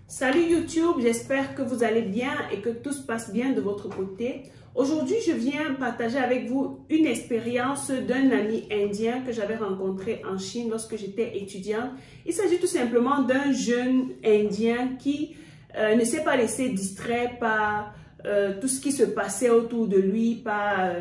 Salut YouTube, j'espère que vous allez bien et que tout se passe bien de votre côté. Aujourd'hui, je viens partager avec vous une expérience d'un ami indien que j'avais rencontré en Chine lorsque j'étais étudiante. Il s'agit tout simplement d'un jeune indien qui ne s'est pas laissé distraire par tout ce qui se passait autour de lui, par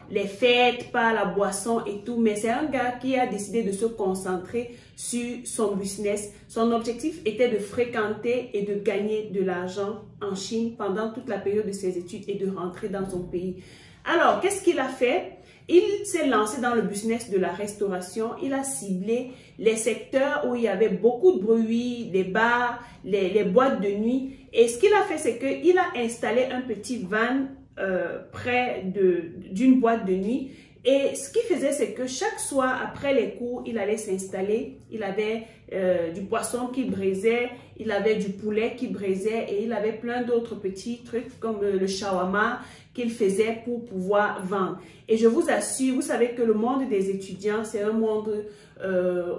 les fêtes, par la boisson et tout. Mais c'est un gars qui a décidé de se concentrer sur son business. Son objectif était de fréquenter et de gagner de l'argent en Chine pendant toute la période de ses études et de rentrer dans son pays. Alors, qu'est-ce qu'il a fait? Il s'est lancé dans le business de la restauration. Il a ciblé les secteurs où il y avait beaucoup de bruit, les bars, les boîtes de nuit. Et ce qu'il a fait, c'est qu'il a installé un petit van près d'une boîte de nuit. Et ce qu'il faisait, c'est que chaque soir, après les cours, il allait s'installer. Il avait du poisson qui braisait, il avait du poulet qui braisait et il avait plein d'autres petits trucs comme le shawarma qu'il faisait pour pouvoir vendre. Et je vous assure, vous savez que le monde des étudiants, c'est un monde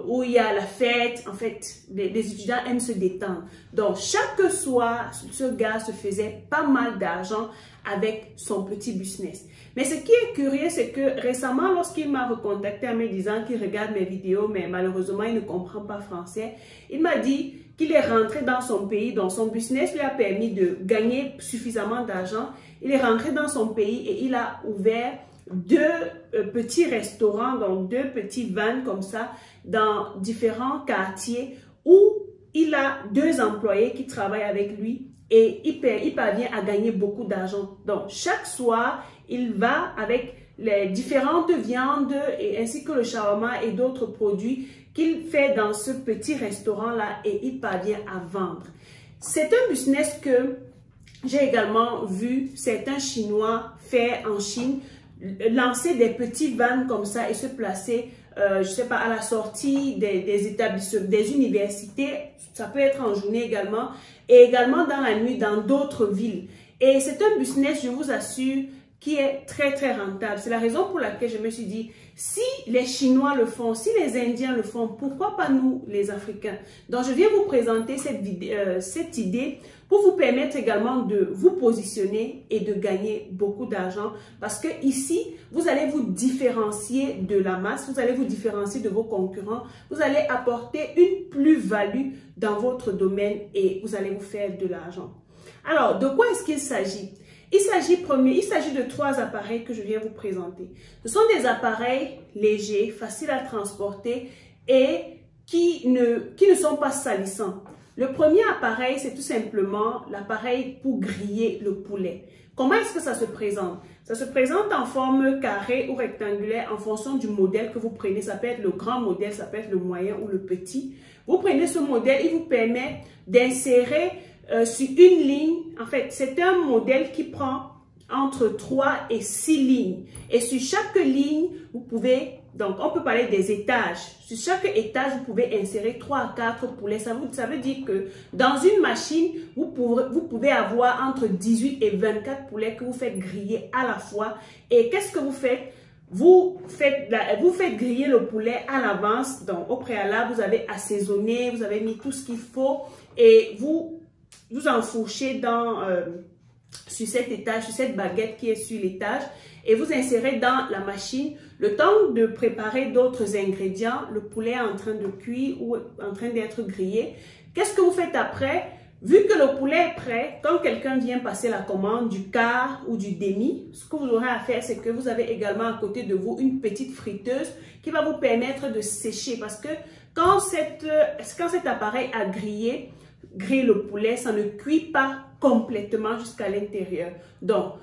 où il y a la fête. En fait, les étudiants aiment se détendre. Donc, chaque soir, ce gars se faisait pas mal d'argent avec son petit business. Mais ce qui est curieux, c'est que récemment, lorsqu'il m'a recontacté en me disant qu'il regarde mes vidéos, mais malheureusement, il ne comprend pas français, il m'a dit qu'il est rentré dans son pays, donc son business lui a permis de gagner suffisamment d'argent. Il est rentré dans son pays et il a ouvert deux petits restaurants, donc deux petits vans comme ça, dans différents quartiers où il a deux employés qui travaillent avec lui. Et il parvient à gagner beaucoup d'argent. Donc, chaque soir, il va avec les différentes viandes ainsi que le shawarma et d'autres produits qu'il fait dans ce petit restaurant-là et il parvient à vendre. C'est un business que j'ai également vu certains Chinois faire en Chine, lancer des petits vans comme ça et se placer je sais pas, à la sortie des établissements, des universités, ça peut être en journée également, et également dans la nuit dans d'autres villes. Et c'est un business, je vous assure, qui est très très rentable. C'est la raison pour laquelle je me suis dit, si les Chinois le font, si les Indiens le font, pourquoi pas nous les Africains? Donc je viens vous présenter cette idée pour vous permettre également de vous positionner et de gagner beaucoup d'argent. Parce que ici, vous allez vous différencier de la masse, vous allez vous différencier de vos concurrents, vous allez apporter une plus-value dans votre domaine et vous allez vous faire de l'argent. Alors, de quoi est-ce qu'il s'agit? Il s'agit de trois appareils que je viens vous présenter. Ce sont des appareils légers, faciles à transporter et qui ne sont pas salissants. Le premier appareil, c'est tout simplement l'appareil pour griller le poulet. Comment est-ce que ça se présente? Ça se présente en forme carrée ou rectangulaire en fonction du modèle que vous prenez. Ça peut être le grand modèle, ça peut être le moyen ou le petit. Vous prenez ce modèle, il vous permet d'insérer sur une ligne. En fait, c'est un modèle qui prend entre 3 et 6 lignes. Et sur chaque ligne, vous pouvez, donc on peut parler des étages. Sur chaque étage, vous pouvez insérer 3 à 4 poulets. Ça veut dire que dans une machine, vous pouvez avoir entre 18 et 24 poulets que vous faites griller à la fois. Et qu'est-ce que vous faites? Vous faites griller le poulet à l'avance. Donc, au préalable, vous avez assaisonné, vous avez mis tout ce qu'il faut et vous enfourchez sur cet étage, sur cette baguette qui est sur l'étage et vous insérez dans la machine. Le temps de préparer d'autres ingrédients, le poulet est en train de cuire ou en train d'être grillé. Qu'est-ce que vous faites après? Vu que le poulet est prêt, quand quelqu'un vient passer la commande du quart ou du demi, ce que vous aurez à faire, c'est que vous avez également à côté de vous une petite friteuse qui va vous permettre de sécher. Parce que quand cet appareil a grillé le poulet, ça ne cuit pas complètement jusqu'à l'intérieur. Donc,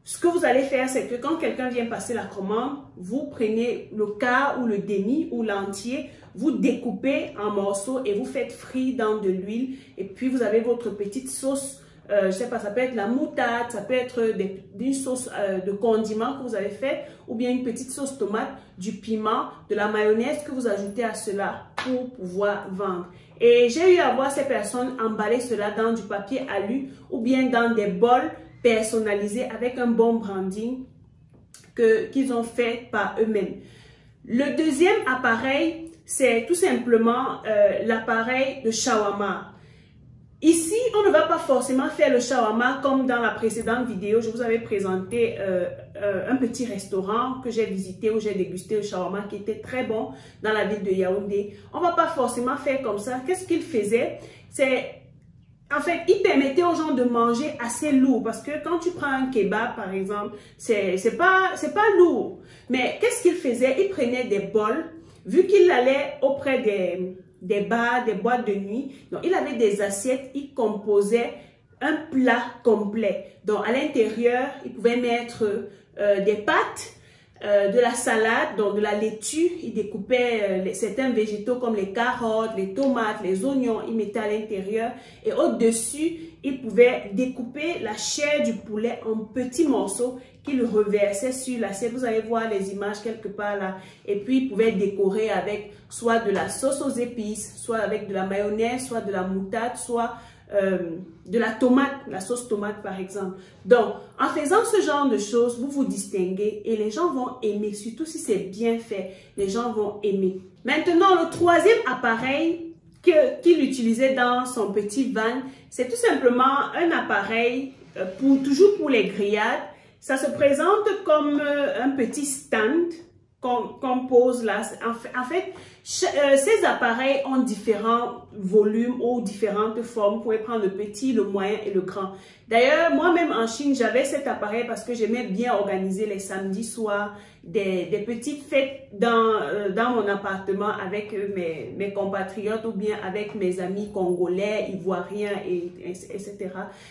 ce que vous allez faire, c'est que quand quelqu'un vient passer la commande, vous prenez le quart ou le demi ou l'entier, vous découpez en morceaux et vous faites frire dans de l'huile. Et puis, vous avez votre petite sauce, je sais pas, ça peut être la moutarde, ça peut être une sauce de condiment que vous avez fait, ou bien une petite sauce tomate, du piment, de la mayonnaise que vous ajoutez à cela pour pouvoir vendre. Et j'ai eu à voir ces personnes emballer cela dans du papier alu ou bien dans des bols personnalisés avec un bon branding qu'ils ont fait par eux-mêmes. Le deuxième appareil, c'est tout simplement l'appareil de shawarma. Ici, on ne va pas forcément faire le shawarma comme dans la précédente vidéo, je vous avais présenté un petit restaurant que j'ai visité où j'ai dégusté le shawarma qui était très bon dans la ville de Yaoundé. On ne va pas forcément faire comme ça. Qu'est-ce qu'il faisait? En fait, il permettait aux gens de manger assez lourd parce que quand tu prends un kebab, par exemple, c'est pas lourd. Mais qu'est-ce qu'il faisait? Il prenait des bols, vu qu'il allait auprès des bars, des boîtes de nuit. Donc, il avait des assiettes, il composait un plat complet. Donc, à l'intérieur, il pouvait mettre des pâtes, de la salade, donc de la laitue. Il découpait certains végétaux comme les carottes, les tomates, les oignons. Il mettait à l'intérieur. Et au-dessus, il pouvait découper la chair du poulet en petits morceaux qu'il reversait sur l'assiette. Vous allez voir les images quelque part là. Et puis, il pouvait décorer avec soit de la sauce aux épices, soit avec de la mayonnaise, soit de la moutarde, soit de la tomate, la sauce tomate par exemple. Donc, en faisant ce genre de choses, vous vous distinguez et les gens vont aimer, surtout si c'est bien fait, les gens vont aimer. Maintenant, le troisième appareil qu'il utilisait dans son petit van, c'est tout simplement un appareil toujours pour les grillades. Ça se présente comme un petit stand qu'on pose là. En fait, ces appareils ont différents volumes ou différentes formes. Vous pouvez prendre le petit, le moyen et le grand. D'ailleurs, moi-même en Chine, j'avais cet appareil parce que j'aimais bien organiser les samedis soirs des petites fêtes dans mon appartement avec mes compatriotes ou bien avec mes amis congolais, ivoiriens, etc.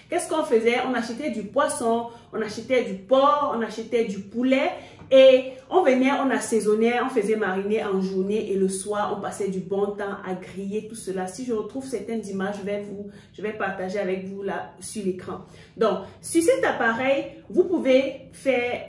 Qu'est-ce qu'on faisait? On achetait du poisson, on achetait du porc, on achetait du poulet. Et on venait, on assaisonnait, on faisait mariner en journée et le soir, on passait du bon temps à griller tout cela. Si je retrouve certaines images, je vais partager avec vous là sur l'écran. Donc, sur cet appareil, vous pouvez faire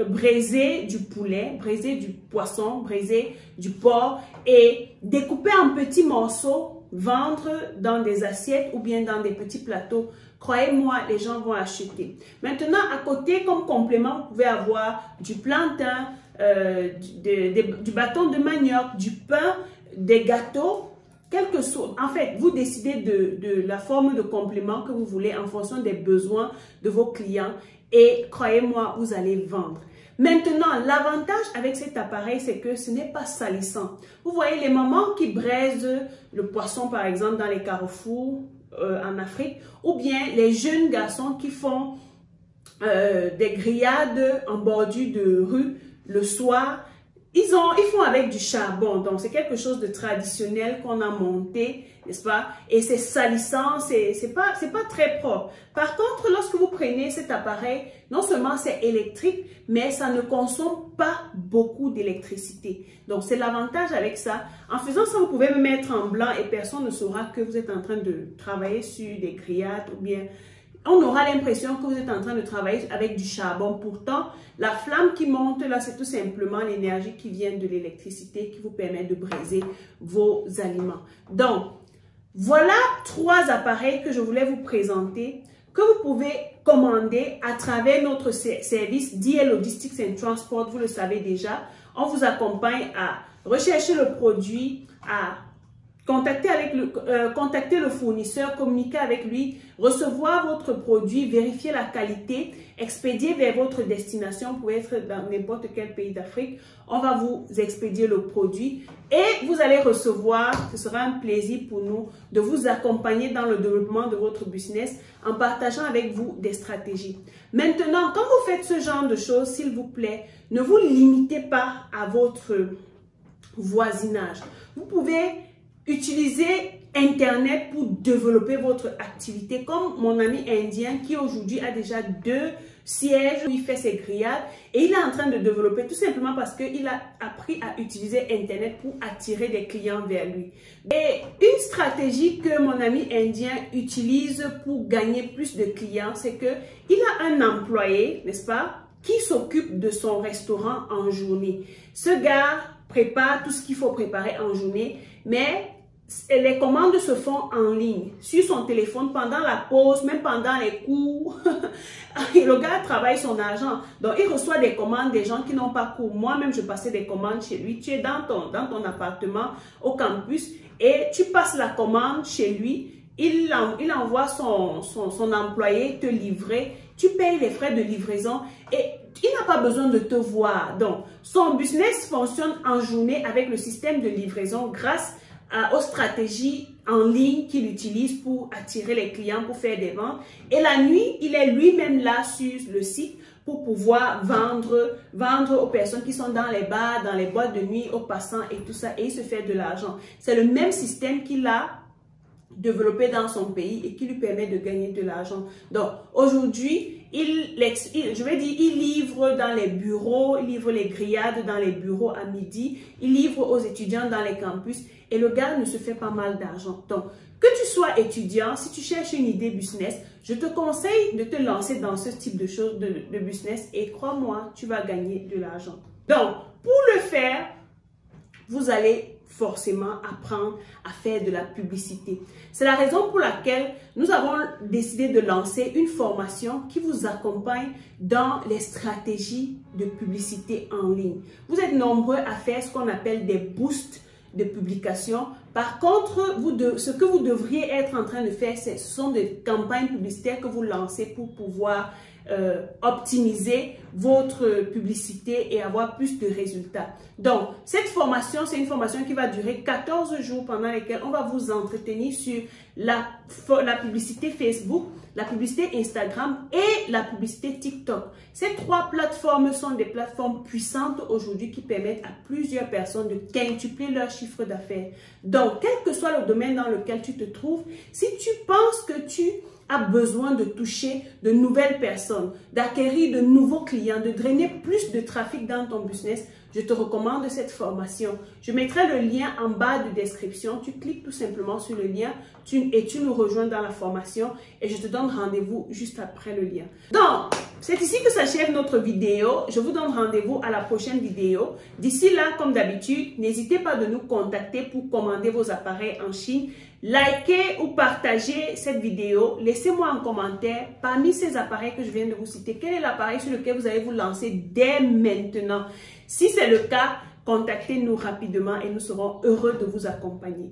braiser du poulet, braiser du poisson, braiser du porc et découper en petits morceaux, vendre dans des assiettes ou bien dans des petits plateaux. Croyez-moi, les gens vont acheter. Maintenant, à côté, comme complément, vous pouvez avoir du plantain, du bâton de manioc, du pain, des gâteaux, quelque chose. En fait, vous décidez de la forme de complément que vous voulez en fonction des besoins de vos clients. Et croyez-moi, vous allez vendre. Maintenant, l'avantage avec cet appareil, c'est que ce n'est pas salissant. Vous voyez les mamans qui braisent le poisson, par exemple, dans les carrefours en Afrique, ou bien les jeunes garçons qui font des grillades en bordure de rue le soir. Ils font avec du charbon, donc c'est quelque chose de traditionnel qu'on a monté, n'est-ce pas? Et c'est salissant, c'est pas très propre. Par contre, lorsque vous prenez cet appareil, non seulement c'est électrique, mais ça ne consomme pas beaucoup d'électricité. Donc c'est l'avantage avec ça. En faisant ça, vous pouvez me mettre en blanc et personne ne saura que vous êtes en train de travailler sur des grillades ou bien on aura l'impression que vous êtes en train de travailler avec du charbon. Pourtant, la flamme qui monte là, c'est tout simplement l'énergie qui vient de l'électricité qui vous permet de braiser vos aliments. Donc, voilà 3 appareils que je voulais vous présenter que vous pouvez commander à travers notre service DL Logistics and Transport. Vous le savez déjà, on vous accompagne à rechercher le produit, à contacter le fournisseur, communiquer avec lui, recevoir votre produit, vérifier la qualité, expédier vers votre destination. Vous pouvez être dans n'importe quel pays d'Afrique. On va vous expédier le produit et vous allez recevoir, ce sera un plaisir pour nous de vous accompagner dans le développement de votre business en partageant avec vous des stratégies. Maintenant, quand vous faites ce genre de choses, s'il vous plaît, ne vous limitez pas à votre voisinage. Vous pouvez utilisez Internet pour développer votre activité, comme mon ami indien qui aujourd'hui a déjà 2 sièges où il fait ses grillades et il est en train de développer tout simplement parce qu'il a appris à utiliser Internet pour attirer des clients vers lui. Et une stratégie que mon ami indien utilise pour gagner plus de clients, c'est que il a un employé, n'est-ce pas, qui s'occupe de son restaurant en journée. Ce gars prépare tout ce qu'il faut préparer en journée, mais les commandes se font en ligne, sur son téléphone, pendant la pause, même pendant les cours. Le gars travaille son argent. Donc, il reçoit des commandes des gens qui n'ont pas cours. Moi-même, je passais des commandes chez lui. Tu es dans ton appartement, au campus, et tu passes la commande chez lui. il envoie son employé te livrer, tu payes les frais de livraison et il n'a pas besoin de te voir. Donc, son business fonctionne en journée avec le système de livraison grâce aux stratégies en ligne qu'il utilise pour attirer les clients, pour faire des ventes. Et la nuit, il est lui-même là sur le site pour pouvoir vendre aux personnes qui sont dans les bars, dans les boîtes de nuit, aux passants et tout ça. Et il se fait de l'argent. C'est le même système qu'il a développé dans son pays et qui lui permet de gagner de l'argent. Donc, aujourd'hui, il livre dans les bureaux, il livre les grillades dans les bureaux à midi, il livre aux étudiants dans les campus et le gars ne se fait pas mal d'argent. Donc, que tu sois étudiant, si tu cherches une idée business, je te conseille de te lancer dans ce type de choses, de business et crois-moi, tu vas gagner de l'argent. Donc, pour le faire, vous allez forcément apprendre à faire de la publicité. C'est la raison pour laquelle nous avons décidé de lancer une formation qui vous accompagne dans les stratégies de publicité en ligne. Vous êtes nombreux à faire ce qu'on appelle des boosts de publication. Par contre, ce que vous devriez être en train de faire, ce sont des campagnes publicitaires que vous lancez pour pouvoir optimiser votre publicité et avoir plus de résultats. Donc, cette formation, c'est une formation qui va durer 14 jours pendant lesquels on va vous entretenir sur la publicité Facebook, la publicité Instagram et la publicité TikTok. Ces trois plateformes sont des plateformes puissantes aujourd'hui qui permettent à plusieurs personnes de quintupler leur chiffre d'affaires. Donc, quel que soit le domaine dans lequel tu te trouves, si tu penses que tu as besoin de toucher de nouvelles personnes, d'acquérir de nouveaux clients, de drainer plus de trafic dans ton business, je te recommande cette formation. Je mettrai le lien en bas de description. Tu cliques tout simplement sur le lien et tu nous rejoins dans la formation et je te donne rendez-vous juste après le lien. Donc, c'est ici que s'achève notre vidéo. Je vous donne rendez-vous à la prochaine vidéo. D'ici là, comme d'habitude, n'hésitez pas de nous contacter pour commander vos appareils en Chine. Likez ou partagez cette vidéo. Laissez-moi un commentaire parmi ces appareils que je viens de vous citer. Quel est l'appareil sur lequel vous allez vous lancer dès maintenant? Si c'est le cas, contactez-nous rapidement et nous serons heureux de vous accompagner.